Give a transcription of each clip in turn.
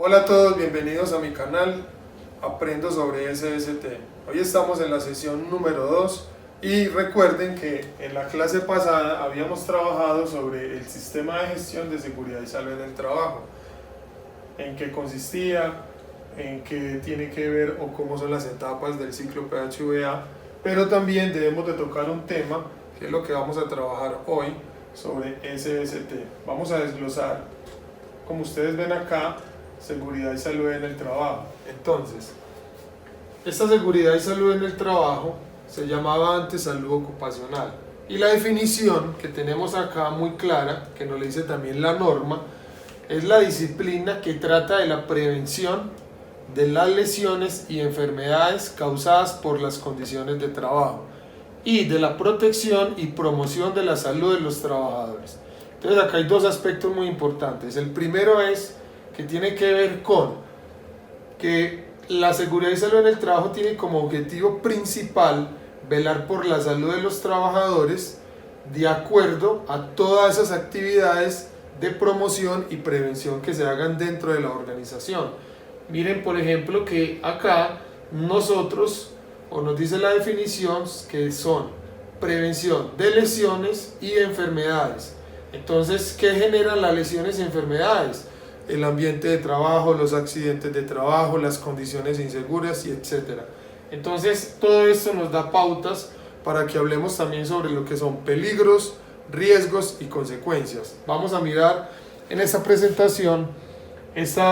Hola a todos, bienvenidos a mi canal Aprendo sobre SST. Hoy estamos en la sesión número 2 y recuerden que en la clase pasada habíamos trabajado sobre el sistema de gestión de seguridad y salud en el trabajo, en qué consistía, en qué tiene que ver o cómo son las etapas del ciclo PHVA, pero también debemos de tocar un tema que es lo que vamos a trabajar hoy sobre SST. Vamos a desglosar, como ustedes ven acá, seguridad y salud en el trabajo. Entonces, esta seguridad y salud en el trabajo se llamaba antes salud ocupacional, y la definición que tenemos acá muy clara, que nos le dice también la norma, es la disciplina que trata de la prevención de las lesiones y enfermedades causadas por las condiciones de trabajo y de la protección y promoción de la salud de los trabajadores. Entonces acá hay dos aspectos muy importantes. El primero es que tiene que ver con que la seguridad y salud en el trabajo tiene como objetivo principal velar por la salud de los trabajadores de acuerdo a todas esas actividades de promoción y prevención que se hagan dentro de la organización. Miren, por ejemplo, que acá nosotros, o nos dice la definición, que son prevención de lesiones y enfermedades. Entonces, ¿qué generan las lesiones y enfermedades? El ambiente de trabajo, los accidentes de trabajo, las condiciones inseguras y etc. Entonces, todo esto nos da pautas para que hablemos también sobre lo que son peligros, riesgos y consecuencias. Vamos a mirar en esta presentación este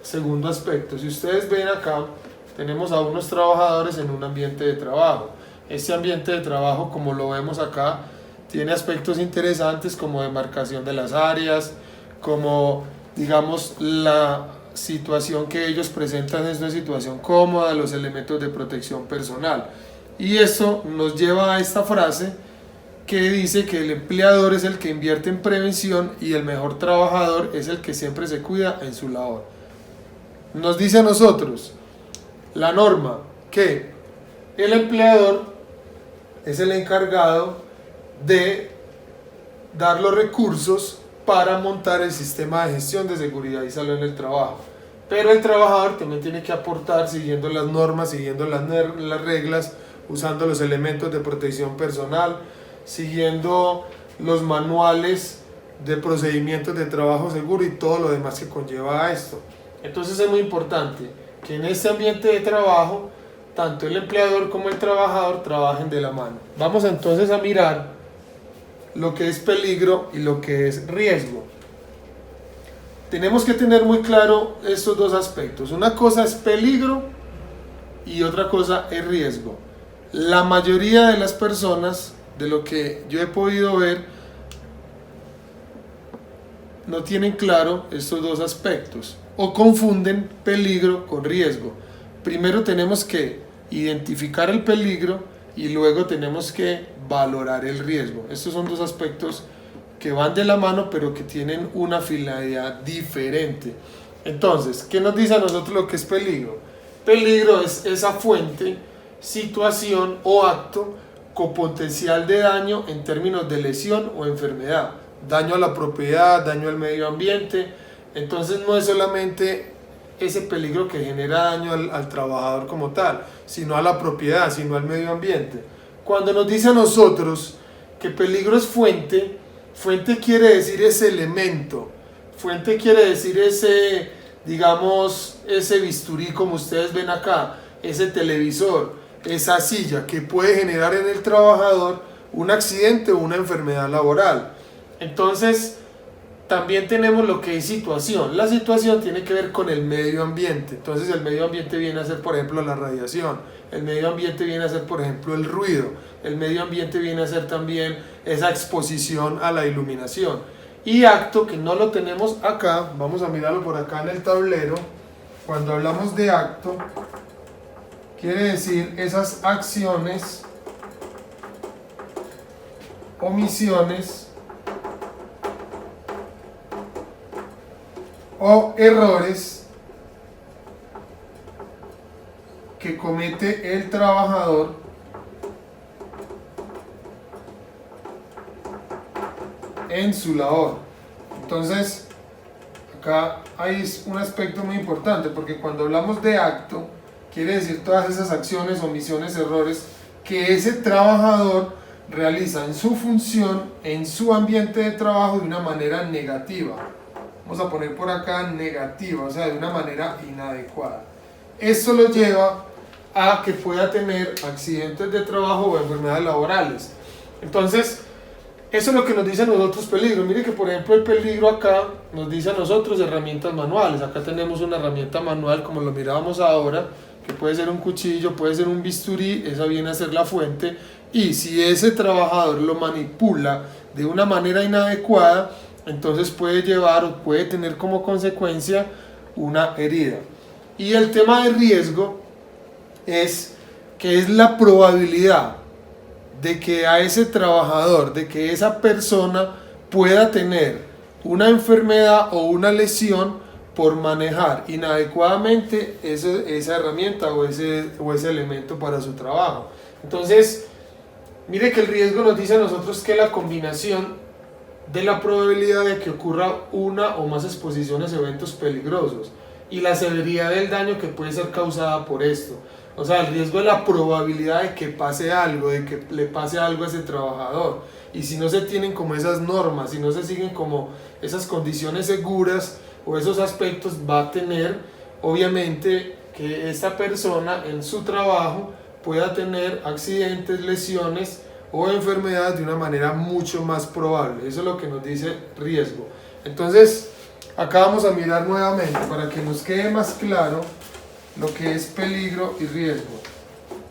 segundo aspecto. Si ustedes ven acá, tenemos a unos trabajadores en un ambiente de trabajo. Este ambiente de trabajo, como lo vemos acá, tiene aspectos interesantes como demarcación de las áreas, como digamos la situación que ellos presentan es una situación cómoda, los elementos de protección personal. Y esto nos lleva a esta frase que dice que el empleador es el que invierte en prevención y el mejor trabajador es el que siempre se cuida en su labor. Nos dice a nosotros la norma que el empleador es el encargado de dar los recursos para montar el sistema de gestión de seguridad y salud en el trabajo, pero el trabajador también tiene que aportar siguiendo las normas, siguiendo las reglas, usando los elementos de protección personal, siguiendo los manuales de procedimientos de trabajo seguro y todo lo demás que conlleva a esto. Entonces es muy importante que en este ambiente de trabajo tanto el empleador como el trabajador trabajen de la mano. Vamos entonces a mirar lo que es peligro y lo que es riesgo. Tenemos que tener muy claro estos dos aspectos. Una cosa es peligro y otra cosa es riesgo. La mayoría de las personas, de lo que yo he podido ver, no tienen claro estos dos aspectos o confunden peligro con riesgo. Primero tenemos que identificar el peligro y luego tenemos que valorar el riesgo. Estos son dos aspectos que van de la mano pero que tienen una finalidad diferente. Entonces, ¿qué nos dice a nosotros lo que es peligro? Peligro es esa fuente, situación o acto con potencial de daño en términos de lesión o enfermedad. Daño a la propiedad, daño al medio ambiente. Entonces no es solamente ese peligro que genera daño al trabajador como tal, sino a la propiedad, sino al medio ambiente. Cuando nos dice a nosotros que peligro es fuente, fuente quiere decir ese elemento, fuente quiere decir ese, digamos, ese bisturí como ustedes ven acá, ese televisor, esa silla que puede generar en el trabajador un accidente o una enfermedad laboral. Entonces, también tenemos lo que es situación. La situación tiene que ver con el medio ambiente. Entonces el medio ambiente viene a ser, por ejemplo, la radiación. El medio ambiente viene a ser, por ejemplo, el ruido. El medio ambiente viene a ser también esa exposición a la iluminación. Y acto, que no lo tenemos acá, vamos a mirarlo por acá en el tablero. Cuando hablamos de acto, quiere decir esas acciones, omisiones o errores que comete el trabajador en su labor. Entonces, acá hay un aspecto muy importante, porque cuando hablamos de acto, quiere decir todas esas acciones, omisiones, errores que ese trabajador realiza en su función, en su ambiente de trabajo de una manera negativa. Vamos a poner por acá negativa, o sea, de una manera inadecuada. Esto lo lleva a que pueda tener accidentes de trabajo o enfermedades laborales. Entonces, eso es lo que nos dicen los otros peligros. Mire que por ejemplo el peligro acá nos dice a nosotros herramientas manuales. Acá tenemos una herramienta manual como lo mirábamos ahora, que puede ser un cuchillo, puede ser un bisturí, esa viene a ser la fuente, y si ese trabajador lo manipula de una manera inadecuada, entonces puede llevar o puede tener como consecuencia una herida. Y el tema de riesgo es que es la probabilidad de que a ese trabajador, de que esa persona pueda tener una enfermedad o una lesión por manejar inadecuadamente esa herramienta o ese elemento para su trabajo. Entonces, mire que el riesgo nos dice a nosotros que la combinación de la probabilidad de que ocurra una o más exposiciones a eventos peligrosos y la severidad del daño que puede ser causada por esto. O sea, el riesgo es la probabilidad de que pase algo, de que le pase algo a ese trabajador. Y si no se tienen como esas normas, si no se siguen como esas condiciones seguras o esos aspectos, va a tener obviamente que esta persona en su trabajo pueda tener accidentes, lesiones o enfermedades de una manera mucho más probable. Eso es lo que nos dice riesgo. Entonces, acá vamos a mirar nuevamente para que nos quede más claro lo que es peligro y riesgo,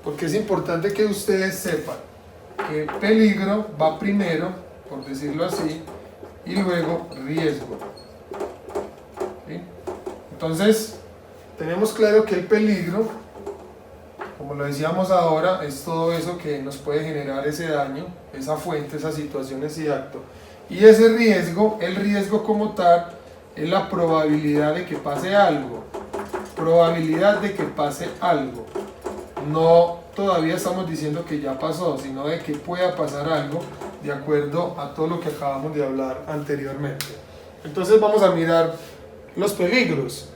porque es importante que ustedes sepan que peligro va primero, por decirlo así, y luego riesgo. ¿Sí? Entonces, tenemos claro que el peligro, como lo decíamos ahora, es todo eso que nos puede generar ese daño, esa fuente, esas situaciones y actos. Y ese riesgo, el riesgo como tal, es la probabilidad de que pase algo. Probabilidad de que pase algo. No todavía estamos diciendo que ya pasó, sino de que pueda pasar algo de acuerdo a todo lo que acabamos de hablar anteriormente. Entonces vamos a mirar los peligros.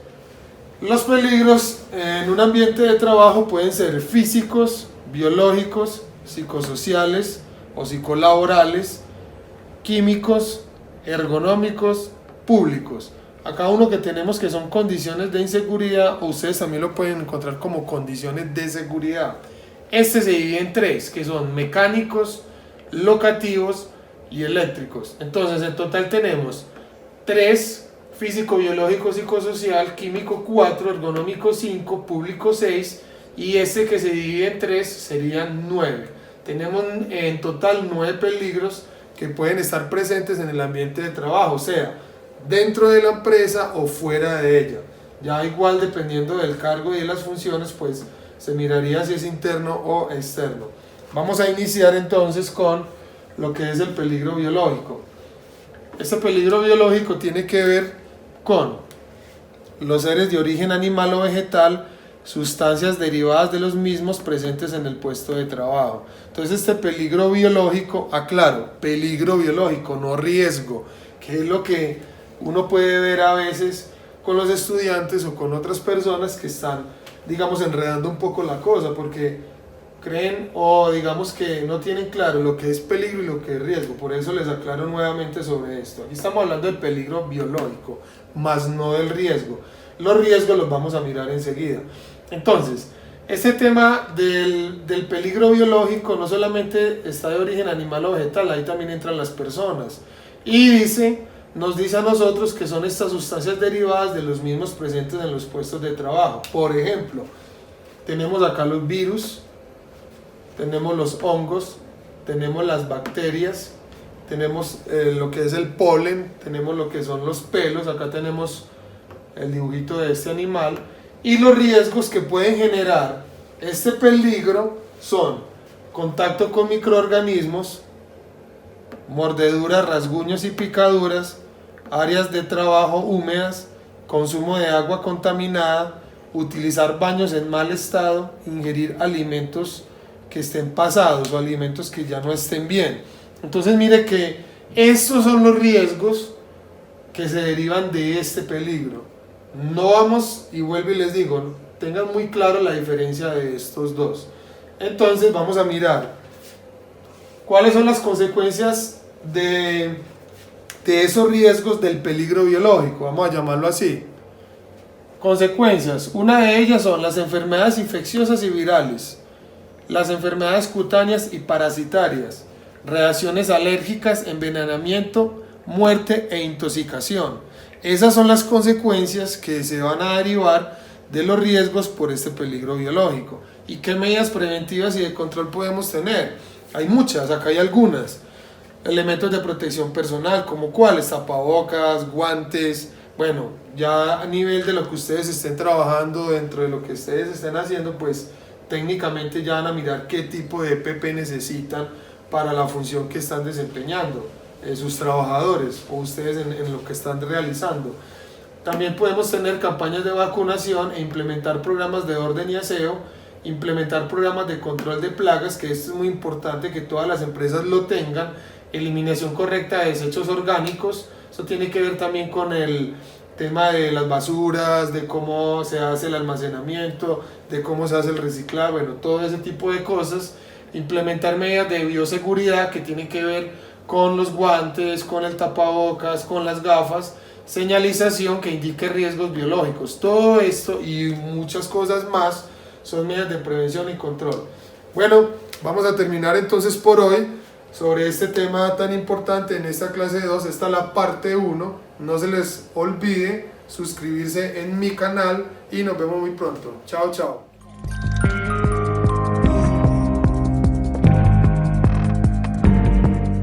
Los peligros en un ambiente de trabajo pueden ser físicos, biológicos, psicosociales o psicolaborales, químicos, ergonómicos, públicos. Acá uno que tenemos que son condiciones de inseguridad, o ustedes también lo pueden encontrar como condiciones de seguridad. Este se divide en tres, que son mecánicos, locativos y eléctricos. Entonces en total tenemos 3, físico, biológico, psicosocial, químico 4, ergonómico 5, público 6, y este que se divide en 3 serían 9. Tenemos en total 9 peligros que pueden estar presentes en el ambiente de trabajo, o sea, dentro de la empresa o fuera de ella. Ya igual dependiendo del cargo y de las funciones, pues se miraría si es interno o externo. Vamos a iniciar entonces con lo que es el peligro biológico. Este peligro biológico tiene que ver con los seres de origen animal o vegetal, sustancias derivadas de los mismos presentes en el puesto de trabajo. Entonces este peligro biológico, aclaro, peligro biológico, no riesgo, que es lo que uno puede ver a veces con los estudiantes o con otras personas que están, digamos, enredando un poco la cosa, porque creen o digamos que no tienen claro lo que es peligro y lo que es riesgo. Por eso les aclaro nuevamente sobre esto. Aquí estamos hablando del peligro biológico, más no del riesgo. Los riesgos los vamos a mirar enseguida. Entonces, este tema del peligro biológico no solamente está de origen animal o vegetal, ahí también entran las personas. Y nos dice a nosotros que son estas sustancias derivadas de los mismos presentes en los puestos de trabajo. Por ejemplo, tenemos acá los virus, tenemos los hongos, tenemos las bacterias, tenemos lo que es el polen, tenemos lo que son los pelos, acá tenemos el dibujito de este animal, y los riesgos que pueden generar este peligro son contacto con microorganismos, mordeduras, rasguños y picaduras, áreas de trabajo húmedas, consumo de agua contaminada, utilizar baños en mal estado, ingerir alimentos que estén pasados o alimentos que ya no estén bien. Entonces mire que estos son los riesgos que se derivan de este peligro. No vamos, y vuelvo y les digo, tengan muy claro la diferencia de estos dos. Entonces vamos a mirar cuáles son las consecuencias de esos riesgos del peligro biológico, vamos a llamarlo así. Consecuencias, una de ellas son las enfermedades infecciosas y virales, las enfermedades cutáneas y parasitarias, reacciones alérgicas, envenenamiento, muerte e intoxicación. Esas son las consecuencias que se van a derivar de los riesgos por este peligro biológico. ¿Y qué medidas preventivas y de control podemos tener? Hay muchas, acá hay algunas. Elementos de protección personal, como cuáles, tapabocas, guantes. Bueno, ya a nivel de lo que ustedes estén trabajando, dentro de lo que ustedes estén haciendo, pues técnicamente ya van a mirar qué tipo de EPP necesitan para la función que están desempeñando sus trabajadores o ustedes en lo que están realizando. También podemos tener campañas de vacunación e implementar programas de orden y aseo, implementar programas de control de plagas, que esto es muy importante que todas las empresas lo tengan, eliminación correcta de desechos orgánicos. Eso tiene que ver también con el tema de las basuras, de cómo se hace el almacenamiento, de cómo se hace el reciclado, bueno, todo ese tipo de cosas. Implementar medidas de bioseguridad que tienen que ver con los guantes, con el tapabocas, con las gafas, señalización que indique riesgos biológicos. Todo esto y muchas cosas más son medidas de prevención y control. Bueno, vamos a terminar entonces por hoy sobre este tema tan importante en esta clase 2. Esta es la parte 1. No se les olvide suscribirse en mi canal y nos vemos muy pronto. Chao, chao.